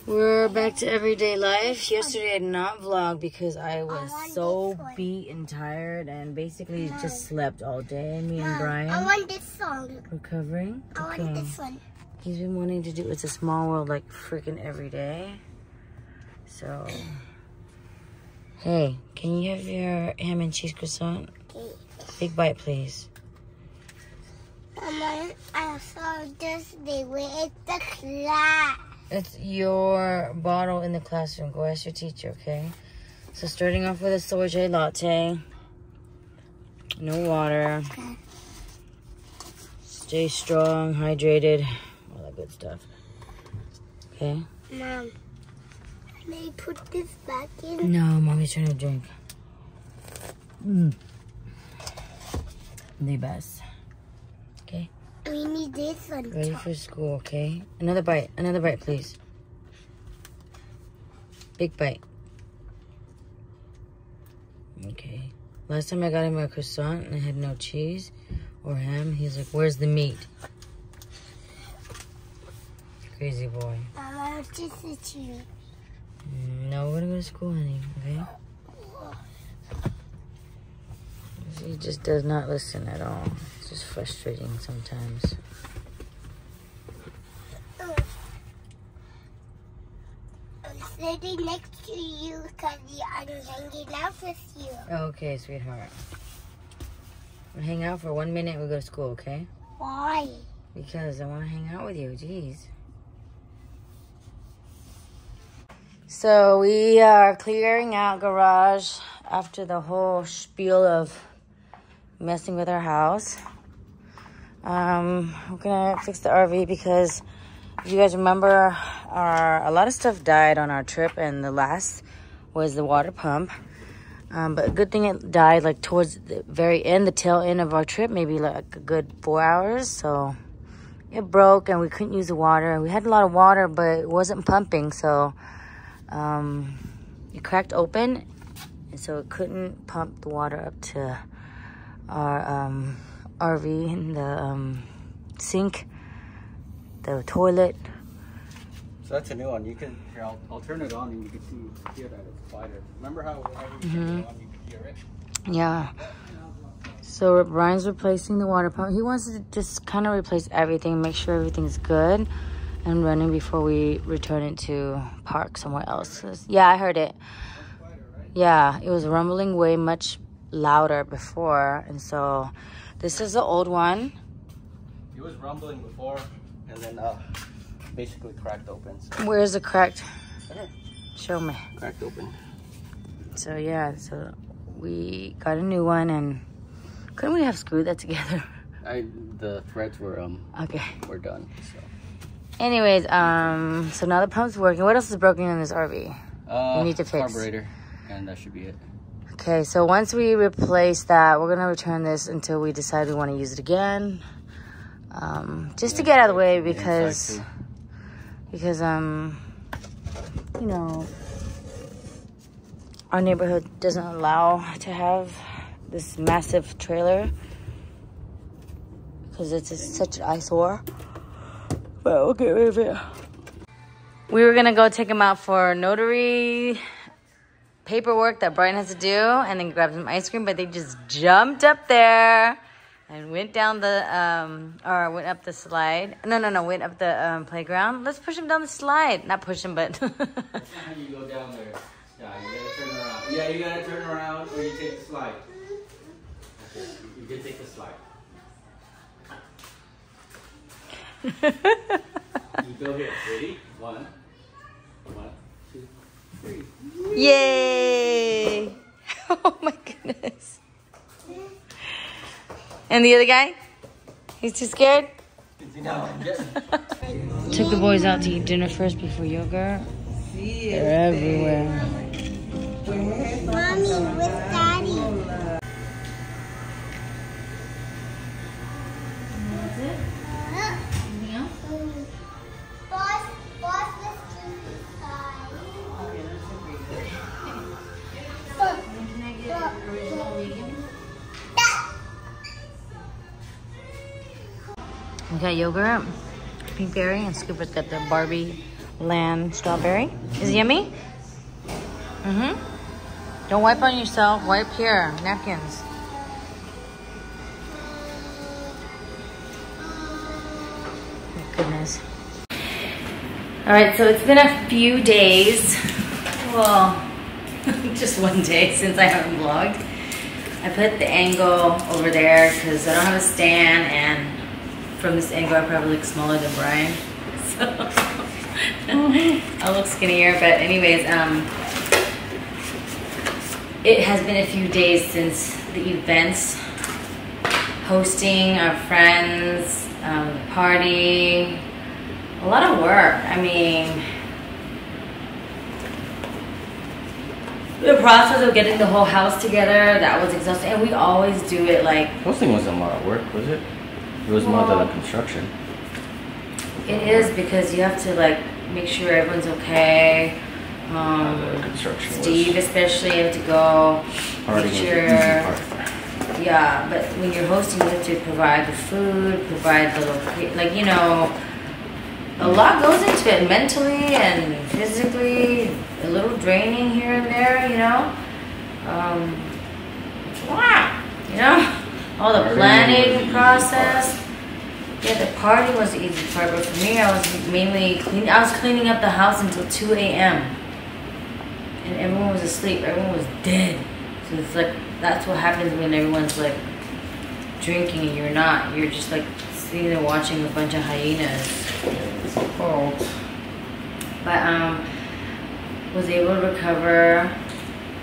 We're back to everyday life. Yesterday I did not vlog because I was so beat and tired and basically just slept all day. Me and Brian. I want this one. Recovering. I want this one. He's been wanting to do It's a Small World like freaking every day. So, hey, can you have your ham and cheese croissant? Okay. Big bite, please. Mama, I saw this. They were at the class. It's your bottle in the classroom. Go ask your teacher, okay? So starting off with a sorbet latte. No water. Okay. Stay strong, hydrated, all that good stuff. Okay? Mom, may I put this back in? No, Mommy's trying to drink. The best. Okay? We need this one. Ready for school, okay? Another bite, please. Big bite. Okay. Last time I got him a croissant and I had no cheese or ham, he's like, where's the meat? Crazy boy. Mama, this is you. No, we're gonna go to school, honey, okay? He just does not listen at all. It's just frustrating sometimes. I'm sitting next to you because I'm hanging out with you. Okay, sweetheart. We'll hang out for 1 minute and we'll go to school, okay? Why? Because I want to hang out with you. Jeez. So we are clearing out garage after the whole spiel of messing with our house. We're gonna fix the RV because if you guys remember, a lot of stuff died on our trip, and the last was the water pump. But a good thing it died like towards the very end, the tail end of our trip, maybe like a good 4 hours. So it broke and we couldn't use the water. We had a lot of water, but it wasn't pumping, so it cracked open, and so it couldn't pump the water up to our RV, and the sink, the toilet. So that's a new one. You can, here, I'll turn it on and you can hear that it's quieter. Remember how whenever you turn it on, you can hear it? Yeah. So Brian's replacing the water pump. He wants to just kind of replace everything, make sure everything's good and running before we return it to park somewhere else. Yeah, I heard it. Yeah, it was rumbling way much louder before, and so this is the old one. It was rumbling before, and then basically cracked open. So. Where's the cracked? Show me. Cracked open. So yeah, so we got a new one, and couldn't we have screwed that together? The threads were okay. We're done. So. Anyways, so now the pump's working. What else is broken in this RV? We need to fix. Carburetor, and that should be it. Okay, so once we replace that, we're gonna return this until we decide we want to use it again. Just to get out of the way because you know, our neighborhood doesn't allow to have this massive trailer because it's such an eyesore. But we'll get rid of it. We were gonna go take him out for notary paperwork that Brian has to do, and then grab some ice cream, but they just jumped up there and went down the went up the slide. No, went up the playground. Let's push him down the slide. Not push him, but That's not how you go down there. Yeah, you gotta turn around. Yeah, you gotta turn around or you take the slide. Okay, you can take the slide. You go here. Ready? 1, 2, 3. yay! Oh my goodness. And the other guy? He's too scared? Took the boys out to eat dinner first before yoga. They're everywhere. Mommy, with Daddy. That's it? Anything else? Boss, let's do this side. Okay, that's so great. Look, Can I get an original medium? We got yogurt, pink berry, and Scooper's got the Barbie land strawberry. Is it yummy? Mm-hmm. Don't wipe on yourself. Wipe here. Napkins. My goodness. Alright, so it's been a few days. Well, just one day since I haven't vlogged. I put the angle over there because I don't have a stand, and from this angle I probably look smaller than Brian. So I look skinnier, but anyways, it has been a few days since the events, hosting our friends, party, a lot of work. I mean, the process of getting the whole house together, that was exhausting, and we always do it like... Hosting wasn't a lot of work, was it? It was more than the construction. It is, because you have to like make sure everyone's okay. Steve especially, you have to go make sure. Yeah, but when you're hosting, you have to provide the food, provide the like, you know, a lot goes into it mentally and physically. A little draining here and there, you know. You know, all the planning process. Yeah, the party was the easy part, but for me, I was mainly cleaning. I was cleaning up the house until 2 a.m. and everyone was asleep. Everyone was dead. So it's like, that's what happens when everyone's like drinking and you're not. You're just like sitting there watching a bunch of hyenas. It's cold. But was able to recover.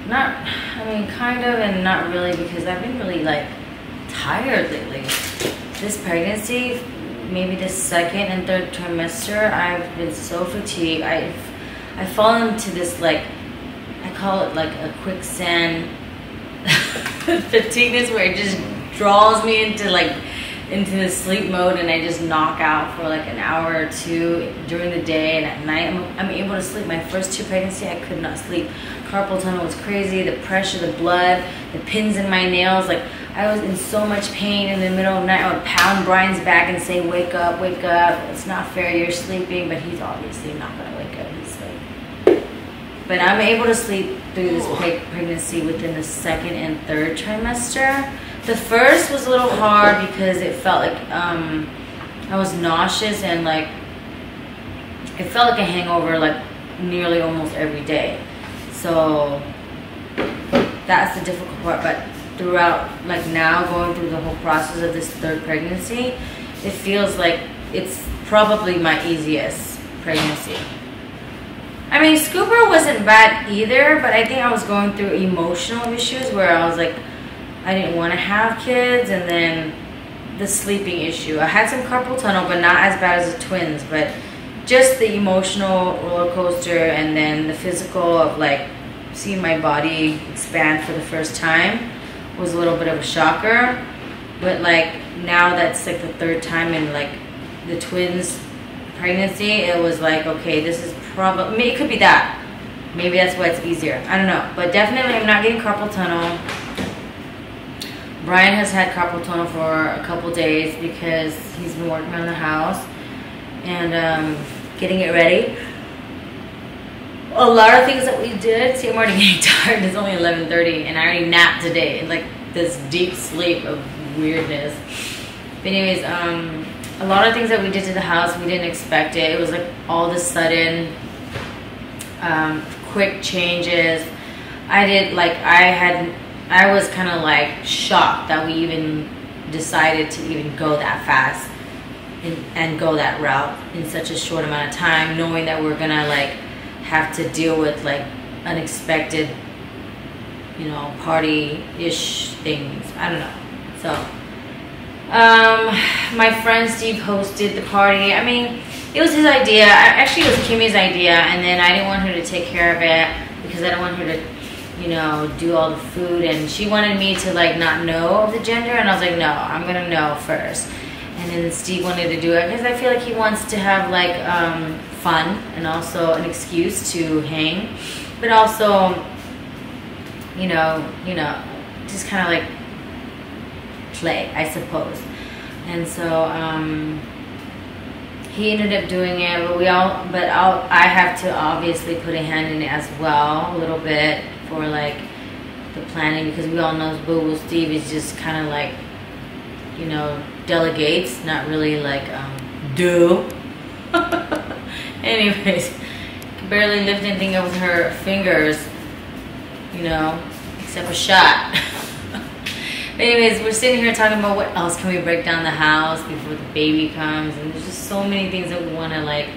Not, I mean, kind of and not really, because I've been really like tired lately. This pregnancy, maybe the second and third trimester, I've been so fatigued. I fall into this, like, I call it like a quicksand fatigueness, where it just draws me into the sleep mode, and I just knock out for like an hour or two during the day, and at night I'm able to sleep. My first 2 pregnancy, I could not sleep. Carpal tunnel was crazy. The pressure, the blood, the pins in my nails, like I was in so much pain. In the middle of the night, I would pound Brian's back and say, wake up, wake up. It's not fair, you're sleeping. But he's obviously not gonna wake up, he's like. But I'm able to sleep through this pregnancy within the second and third trimester. The first was a little hard because it felt like I was nauseous, and like it felt like a hangover like nearly almost every day. So that's the difficult part. But throughout, like now going through the whole process of this third pregnancy, it feels like it's probably my easiest pregnancy. I mean, Scooper wasn't bad either, but I think I was going through emotional issues where I was like, I didn't want to have kids, and then the sleeping issue. I had some carpal tunnel, but not as bad as the twins, but just the emotional roller coaster, and then the physical of like seeing my body expand for the first time was a little bit of a shocker. But like now that's like the third time in like the twins pregnancy, it was like, okay, this is probably, it could be that. Maybe that's why it's easier. I don't know. But definitely I'm not getting carpal tunnel. Brian has had carpal tunnel for a couple days because he's been working on the house and getting it ready. A lot of things that we did. See, I'm already getting tired. It's only 11:30 and I already napped today in like this deep sleep of weirdness. But anyways, a lot of things that we did to the house, we didn't expect it. It was like all of a sudden, quick changes. I was kind of like shocked that we even decided to even go that fast and go that route in such a short amount of time, knowing that we're gonna like have to deal with like unexpected, you know, party-ish things. I don't know. So my friend Steve hosted the party. I mean, it was his idea. Actually, it was Kimmy's idea, and then I didn't want her to take care of it because I didn't want her to, you know, do all the food, and she wanted me to like not know of the gender, and I was like, no, I'm gonna know first. And then Steve wanted to do it because I feel like he wants to have like fun and also an excuse to hang, but also, you know, just kind of like play, I suppose. And so he ended up doing it, but I have to obviously put a hand in it as well, a little bit for like the planning, because we all know Boo Boo Steve is just kind of like, you know, delegates, not really like do. Anyways, can barely lift anything up with her fingers, you know, except a shot. Anyways, we're sitting here talking about what else can we break down the house before the baby comes, and there's just so many things that we want to like,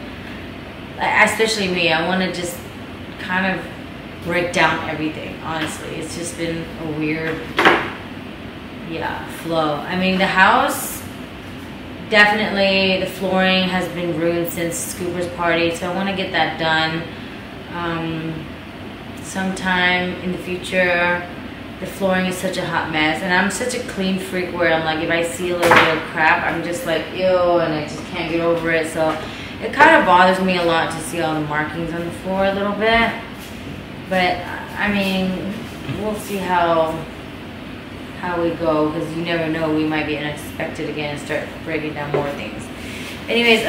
especially me, I want to just kind of break down everything. Honestly, it's just been a weird, flow. I mean, the house, definitely the flooring has been ruined since Scooper's party, so I want to get that done sometime in the future. The flooring is such a hot mess, and I'm such a clean freak where I'm like, if I see a little bit of crap, I'm just like, ew, and I just can't get over it. So it kind of bothers me a lot to see all the markings on the floor a little bit. But I mean, we'll see how we go, because you never know, we might be unexpected again and start breaking down more things. Anyways,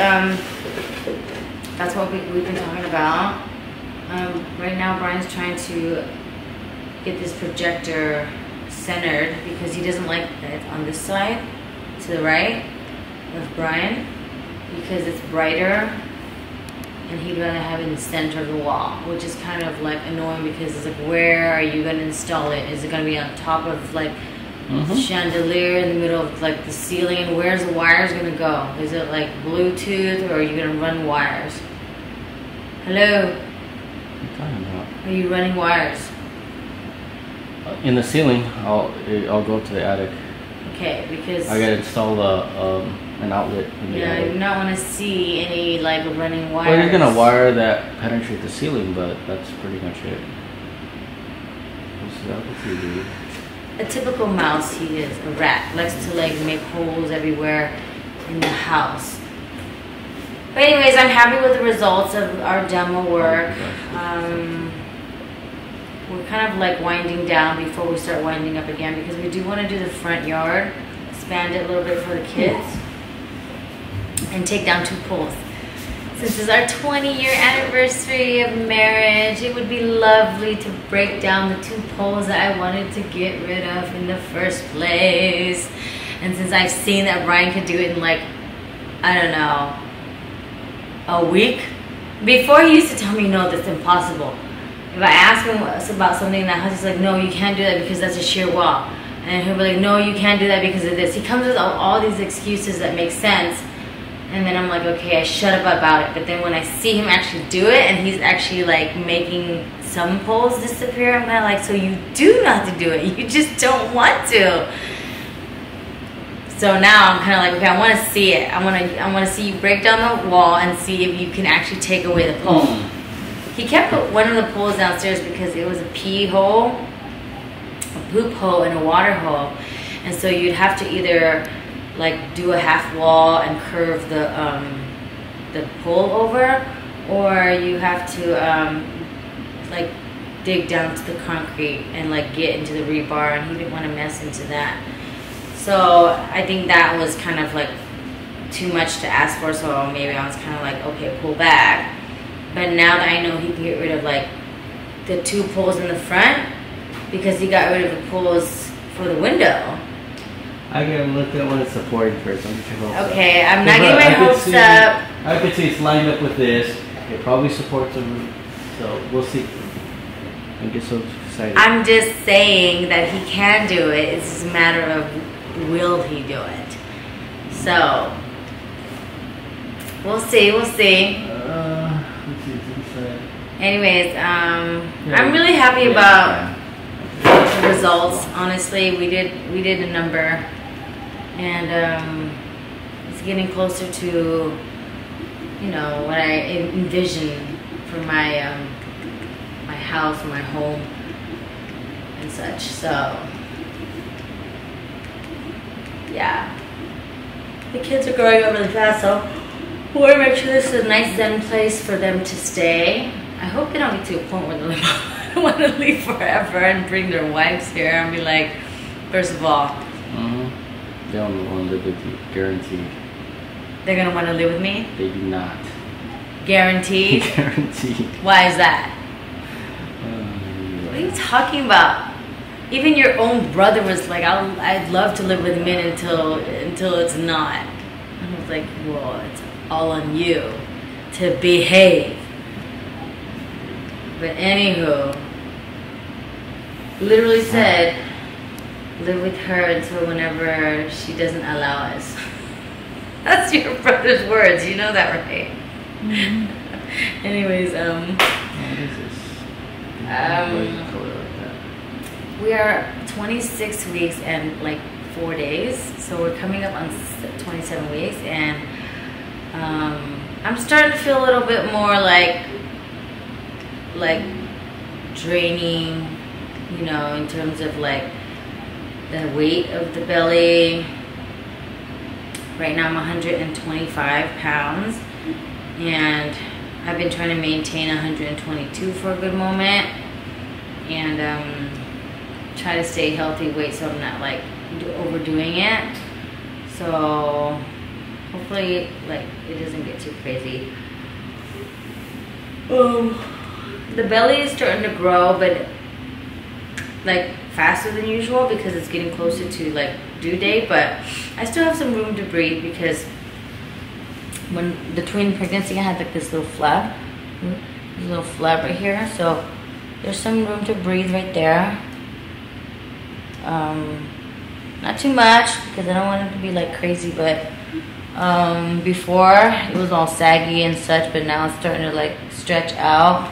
that's what we've been talking about. Right now, Brian's trying to get this projector centered because he doesn't like that it's on this side to the right of Brian, because it's brighter, and he'd rather have it in the center of the wall, which is kind of like annoying, because it's like, where are you going to install it? Is it going to be on top of like chandelier in the middle of like the ceiling, and where's the wires going to go? Is it like Bluetooth, or are you going to run wires? Hello? What are you talking about? Are you running wires? In the ceiling, I'll go to the attic. Okay, because I gotta install an outlet in the attic. I do not want to see any like running wires. Well, you're gonna wire that penetrate the ceiling, but that's pretty much it. What's he do? A typical mouse, he is a rat. Likes to like make holes everywhere in the house. But anyways, I'm happy with the results of our demo work. We're kind of like winding down before we start winding up again, because we do want to do the front yard, expand it a little bit for the kids, and take down 2 pools. Since it's our 20-year anniversary of marriage, it would be lovely to break down the 2 poles that I wanted to get rid of in the first place. And since I've seen that Brian could do it in like, I don't know, a week. Before, he used to tell me, no, that's impossible. If I ask him about something in the house, he's like, no, you can't do that because that's a sheer wall. And he'll be like, no, you can't do that because of this. He comes with all these excuses that make sense. And then I'm like, okay, I shut up about it. But then when I see him actually do it, and he's actually like making some poles disappear, I'm kind of like, so you do not have to do it. You just don't want to. So now I'm kind of like, okay, I want to see it. I want to see you break down the wall and see if you can actually take away the pole. He kept one of the poles downstairs because it was a pee hole, a poop hole, and a water hole. And so you'd have to either like do a half wall and curve the pole over, or you have to like dig down to the concrete and like get into the rebar, and he didn't want to mess into that. So I think that was kind of like too much to ask for, so maybe I was kind of like, okay, pull back. But now that I know he can get rid of like the 2 poles in the front, because he got rid of the poles for the window. I gotta look at what it's supporting first. I'm getting your hopes okay, up. I'm not getting my hopes up. I could see it's lined up with this. It probably supports the roof, so we'll see. I get so excited. I'm just saying that he can do it. It's just a matter of will he do it. So we'll see. We'll see. Let's see what's inside. Anyways, I'm really happy about the results. Honestly, we did a number, and it's getting closer to, you know, what I envision for my my house, my home, and such. So yeah, the kids are growing up really fast, so we want to make sure this is a nice zen place for them to stay. I hope they don't get to a point where they're like, want to leave forever and bring their wives here and be like, first of all, they don't want to live with you, guaranteed. They're gonna want to live with me? They do not. Guaranteed? Guaranteed. Why is that? What are you talking about? Even your own brother was like, I'd love to live with Min until it's not. And I was like, well, it's all on you to behave. But anywho, literally said, live with her until whenever she doesn't allow us. That's your brother's words, you know that, right? Mm-hmm. Anyways, What is this? We are 26 weeks and like 4 days, so we're coming up on 27 weeks, and I'm starting to feel a little bit more like draining, you know, in terms of like the weight of the belly. Right now I'm 125 pounds, and I've been trying to maintain 122 for a good moment, and try to stay healthy weight so I'm not like overdoing it. So hopefully like it doesn't get too crazy. The belly is starting to grow, but like faster than usual because it's getting closer to like due date, but I still have some room to breathe because when between pregnancy I had like this little flap right here, so there's some room to breathe right there. Not too much because I don't want it to be like crazy, but before it was all saggy and such, but now it's starting to like stretch out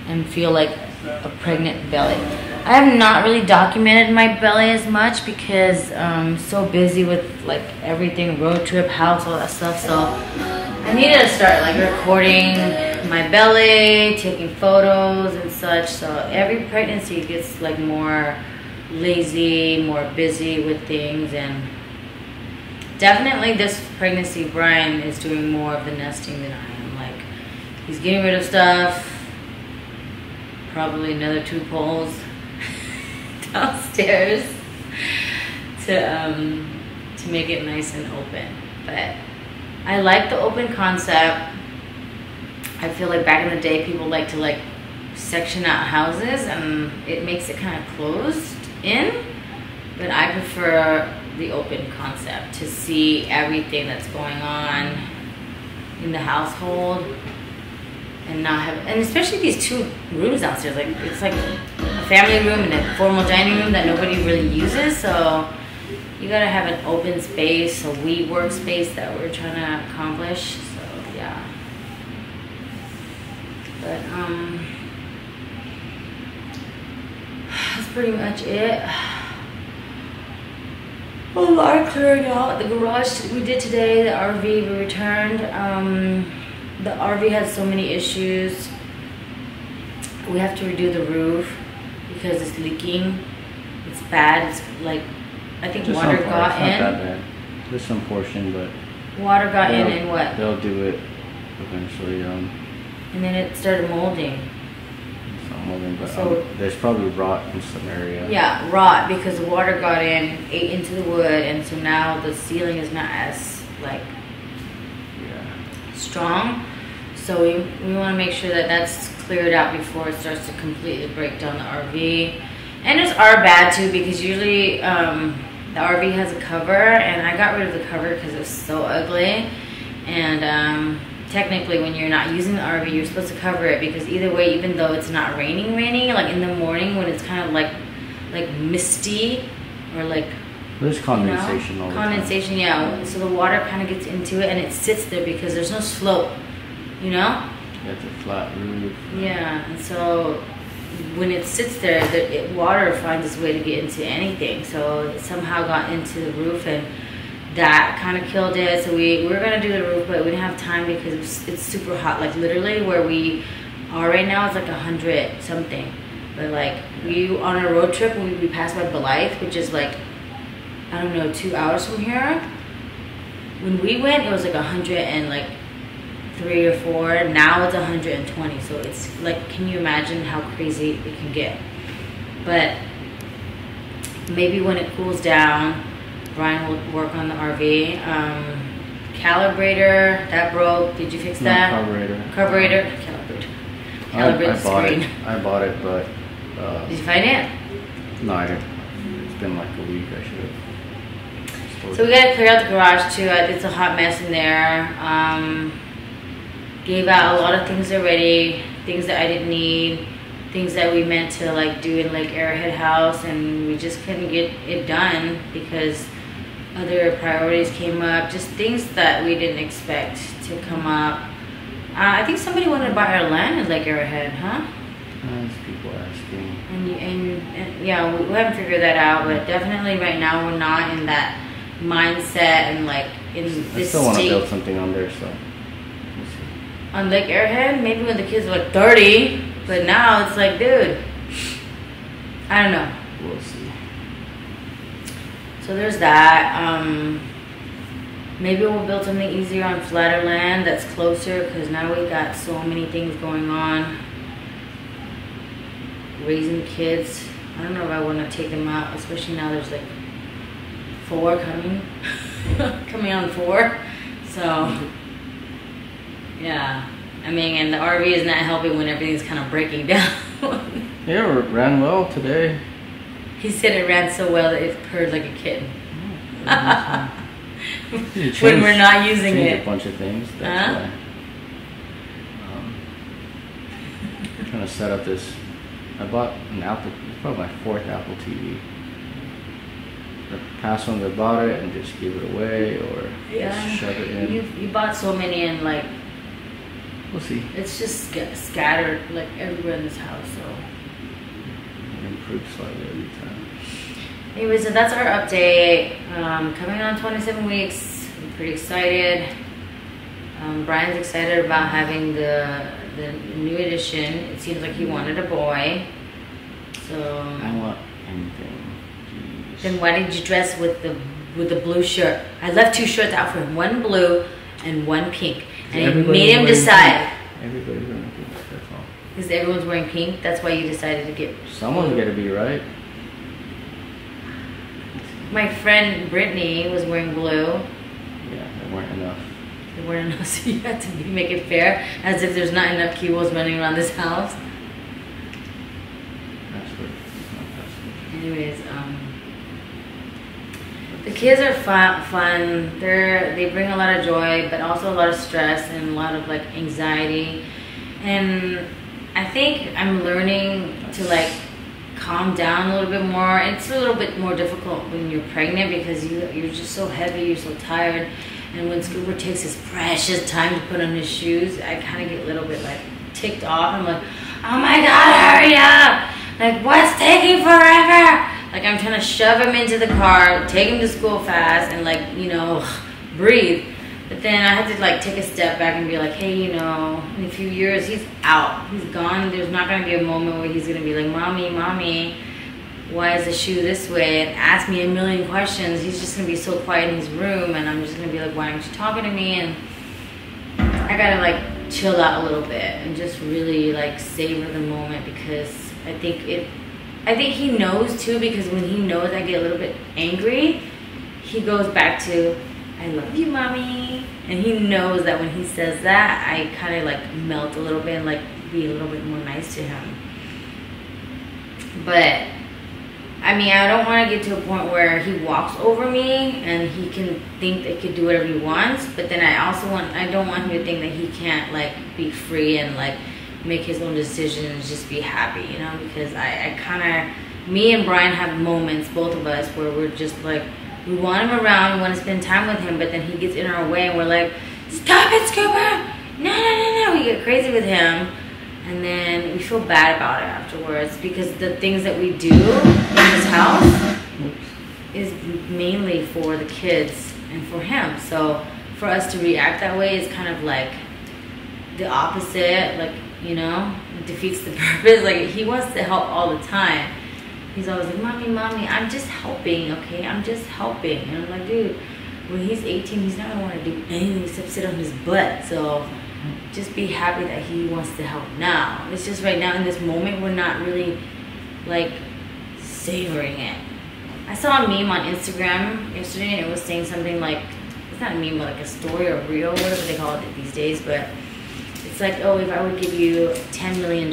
and feel like a pregnant belly. I have not really documented my belly as much because I'm so busy with like everything, road trip, house, all that stuff, so I needed to start like recording my belly, taking photos and such. So every pregnancy gets like more lazy, more busy with things, and definitely this pregnancy Brian is doing more of the nesting than I am. Like he's getting rid of stuff, probably another 2 poles downstairs to make it nice and open. But I like the open concept. I feel like back in the day people like to like section out houses and it makes it kind of closed in, but I prefer the open concept to see everything that's going on in the household and not have, and especially these 2 rooms downstairs, like it's like a family room and a formal dining room that nobody really uses, so you gotta have an open space, a we workspace that we're trying to accomplish. So yeah, but that's pretty much it. A lot clearing out. The garage we did today, the RV we returned. The RV has so many issues. We have to redo the roof because it's leaking. It's bad. It's like, I think just water got in. It's not that bad. There's some portion, but water got in and what? They'll do it eventually. And then it started molding. But so there's probably rot in some area. Yeah, rot because the water got in, ate into the wood, and so now the ceiling is not as like strong. So we want to make sure that that's cleared out before it starts to completely break down the RV. And it's our bad too because usually the RV has a cover, and I got rid of the cover because it was so ugly. And technically when you're not using the RV, you're supposed to cover it because either way, even though it's not raining, like in the morning when it's kind of like misty or like there's condensation, all the time. Condensation, yeah. So the water kind of gets into it and it sits there because there's no slope, you know? It's a flat roof. Yeah, and so when it sits there, water finds its way to get into anything. So it somehow got into the roof, and that kind of killed it. So we were gonna do the roof, but we didn't have time because it's super hot. Like literally where we are right now, it's like 100 something. But like we on a road trip, we passed by Blythe, which is like, I don't know, 2 hours from here. When we went, it was like 103 or 4. Now it's 120. So it's like, can you imagine how crazy it can get? But maybe when it cools down, Brian will work on the RV. calibrator that broke. Did you fix that? Carburetor. Carburetor. Calibrate the screen. I bought it, but did you find it? no, I didn't. It's been like a week. I should have. So we gotta clear out the garage too. It's a hot mess in there. Gave out a lot of things already, things that I didn't need, things that we meant to like do in like Arrowhead House, and we just couldn't get it done because other priorities came up. Just things that we didn't expect to come up. I think somebody wanted to buy our land in Lake Arrowhead, huh? There's people asking. And yeah, we haven't figured that out, but definitely right now we're not in that mindset and like in this I still want to state. build something on there, so we'll see. On Lake Arrowhead, maybe when the kids were like 30, but now it's like, dude, I don't know. We'll see. So there's that. Maybe we'll build something easier on flatter land that's closer, because now we got so many things going on. Raising kids, I don't know if I want to take them out, especially now there's like 4 coming coming on 4, so yeah, I mean, and the RV is not helping when everything's kind of breaking down. Yeah, it ran well today. He said it ran so well that it purred like a kitten. Changed, when we're not using it. A bunch of things. That's why. I'm trying to set up this. I bought an Apple. It's probably my 4th Apple TV. The past ones I bought it and just give it away or just shove it in. You bought so many and like. We'll see. It's just scattered like everywhere in this house, so. It improves slightly every time. Anyway, so that's our update. Coming on 27 weeks. I'm pretty excited. Brian's excited about having the new edition. It seems like he wanted a boy. So. I want anything. Jeez. Then why did you dress with the blue shirt? I left 2 shirts out for him. 1 blue and 1 pink. And I made him decide. Everybody's wearing pink, that's all. Because everyone's wearing pink, that's why you decided to get. Someone's got to be right. My friend Brittany was wearing blue. Yeah, there weren't enough. There weren't enough, so you had to make it fair, as if there's not enough Kiwos running around this house. That's what. Anyways, the kids are fun. They bring a lot of joy, but also a lot of stress and a lot of like anxiety. And I think I'm learning to like calm down a little bit more. It's a little bit more difficult when you're pregnant because you're just so heavy, you're so tired. And when Scooper takes his precious time to put on his shoes, I kind of get a little bit like ticked off. I'm like, oh my God, hurry up! Like, what's taking forever? Like, I'm trying to shove him into the car, take him to school fast, and like, you know, breathe. But then I had to like take a step back and be like, hey, you know, in a few years, he's out. He's gone. There's not going to be a moment where he's going to be like, mommy, why is the shoe this way? And ask me a million questions. He's just going to be so quiet in his room, and I'm just going to be like, why aren't you talking to me? And I got to like chill out a little bit and just really like savor the moment, because I think he knows too, because when he knows I get a little bit angry, he goes back to, I love you, mommy. And he knows that when he says that, I kind of like melt a little bit and like be a little bit more nice to him. But I mean, I don't want to get to a point where he walks over me and he can think that he could do whatever he wants. But then I don't want him to think that he can't like be free and like make his own decisions, just be happy, you know? Because I kind of, me and Brian have moments, both of us, where we're just like, we want him around, we want to spend time with him, but then he gets in our way and we're like, stop it, Scooper! No. We get crazy with him. And then we feel bad about it afterwards, because the things that we do in this house is mainly for the kids and for him. So for us to react that way is kind of like the opposite, like, you know, it defeats the purpose. Like, he wants to help all the time. He's always like, mommy, I'm just helping, okay? I'm just helping. And I'm like, dude, when he's 18, he's not gonna want to do anything except sit on his butt. So just be happy that he wants to help now. It's just right now in this moment, we're not really like savoring it. I saw a meme on Instagram yesterday, and it was saying something like, it's not a meme, but like a story or reel, whatever they call it these days. But it's like, oh, if I would give you $10 million,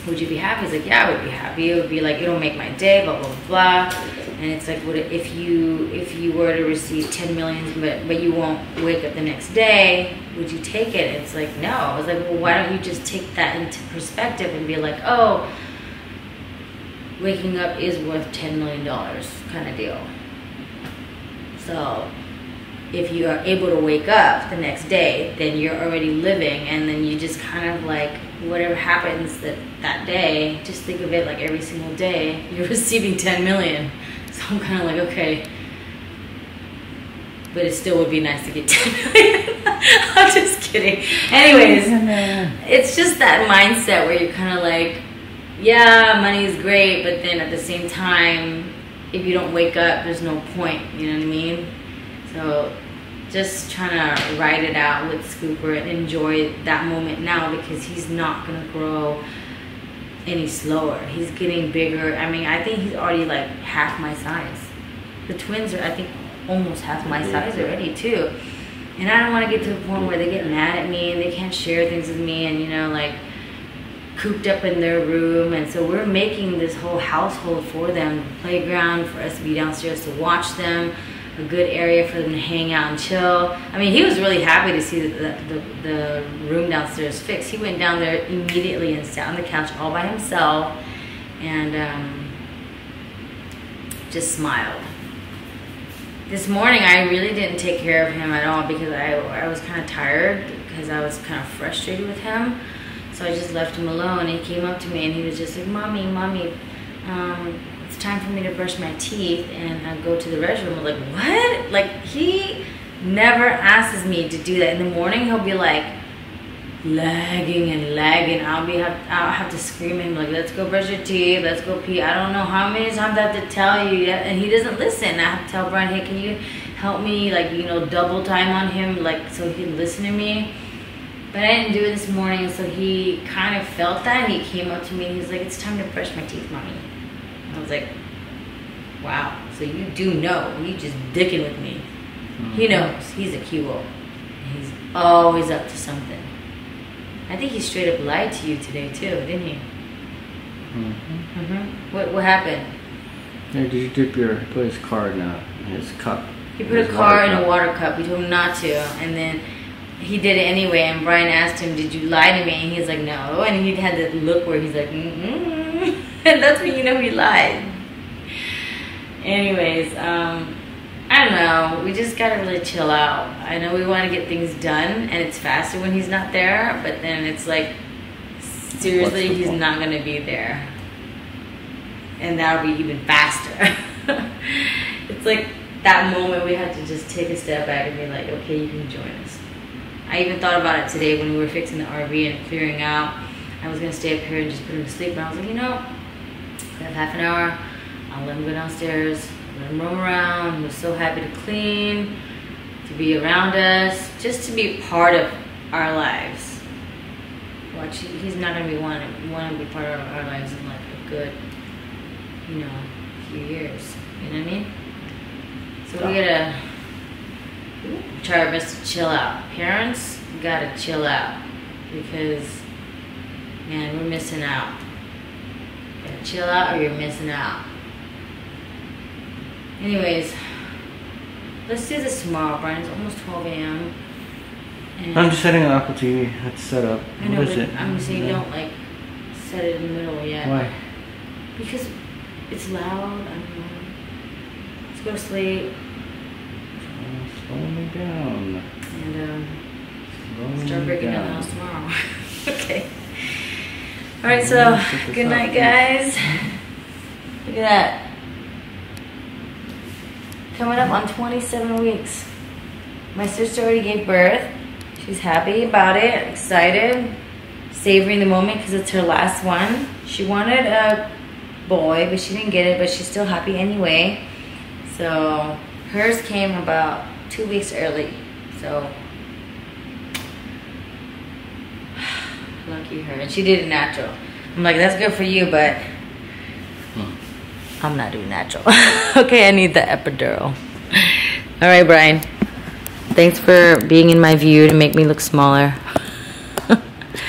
would you be happy? He's like, yeah, I would be happy. It would be like, it'll make my day, blah, blah, blah. And it's like, what if you were to receive 10 million, but you won't wake up the next day, would you take it? It's like, no. I was like, well, why don't you just take that into perspective and be like, oh, waking up is worth $10 million kind of deal. So if you are able to wake up the next day, then you're already living, and then you just kind of like, whatever happens that day, just think of it like every single day, you're receiving 10 million. So I'm kind of like, okay. But it still would be nice to get 10 million. I'm just kidding. Anyways, it's just that mindset where you're kind of like, yeah, money is great, but then at the same time, if you don't wake up, there's no point, you know what I mean? So just trying to ride it out with Scooper and enjoy that moment now, because he's not going to grow any slower. He's getting bigger. I mean, I think he's already like half my size. The twins are, I think, almost half my size already too. And I don't want to get to the point where they get mad at me and they can't share things with me, and, you know, like cooped up in their room. And so we're making this whole household for them, the playground for us to be downstairs to watch them, a good area for them to hang out and chill. I mean, he was really happy to see the room downstairs fixed. He went down there immediately and sat on the couch all by himself and just smiled. This morning, I really didn't take care of him at all because I was kind of tired, because I was kind of frustrated with him. So I just left him alone. He came up to me and he was just like, Mommy, it's time for me to brush my teeth and I go to the restroom. I'm like, what? Like, he never asks me to do that. In the morning, he'll be like lagging and lagging. I'll have to scream at him like, let's go brush your teeth, let's go pee. I don't know how many times I have to tell you yet, and he doesn't listen. I have to tell Brian, hey, can you help me, like, you know, double time on him, like, so he can listen to me. But I didn't do it this morning, so he kind of felt that, and he came up to me and he's like, it's time to brush my teeth, Mommy. I was like, wow, so you do know. You just dicking with me. He knows. He's a Q-O. He's always up to something. I think he straight up lied to you today too, didn't he? What happened? Yeah, did you dip put his card in his cup? He put a card in a water cup. We told him not to, and then he did it anyway. And Brian asked him, "Did you lie to me?" And he's like, "No." And he had that look where he's like, and that's when you know he lied. Anyways, I don't know. We just gotta really chill out. I know we want to get things done, and it's faster when he's not there. But then it's like, seriously, he's not gonna be there, and that'll be even faster. It's like that moment we have to just take a step back and be like, okay, you can join us. I even thought about it today when we were fixing the RV and clearing out. I was gonna stay up here and just put him to sleep, but I was like, you know, we have half an hour. I'll let him go downstairs, let him roam around. He was so happy to clean, to be around us, just to be part of our lives. Watch, he's not gonna be want to be part of our lives in like a good, you know, few years. You know what I mean? So we gotta try our best to chill out. Parents gotta chill out, because man, we're missing out. You gotta chill out or you're missing out. Anyways, let's do this tomorrow, Brian. It's almost 12 a.m. I'm just setting an Apple TV. That's set up. I know, what is but it? I'm saying don't like set it in the middle yet. Why? Because it's loud. I don't know. Let's go to sleep. Slow me down. And start breaking down the house tomorrow. Okay. All right. So good night, guys. Look at that. Coming up on 27 weeks. My sister already gave birth. She's happy about it, excited, savoring the moment because it's her last one. She wanted a boy, but she didn't get it, but she's still happy anyway. So hers came about 2 weeks early. So lucky her. And she did it natural. I'm like, that's good for you, but I'm not doing natural. Okay, I need the epidural. All right, Brian. Thanks for being in my view to make me look smaller.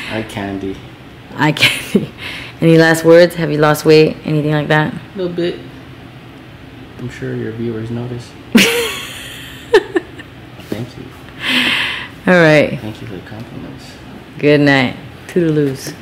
Eye candy. Eye candy. Any last words? Have you lost weight? Anything like that? A little bit. I'm sure your viewers notice. Thank you. All right. Thank you for the compliments. Good night. Toodaloos.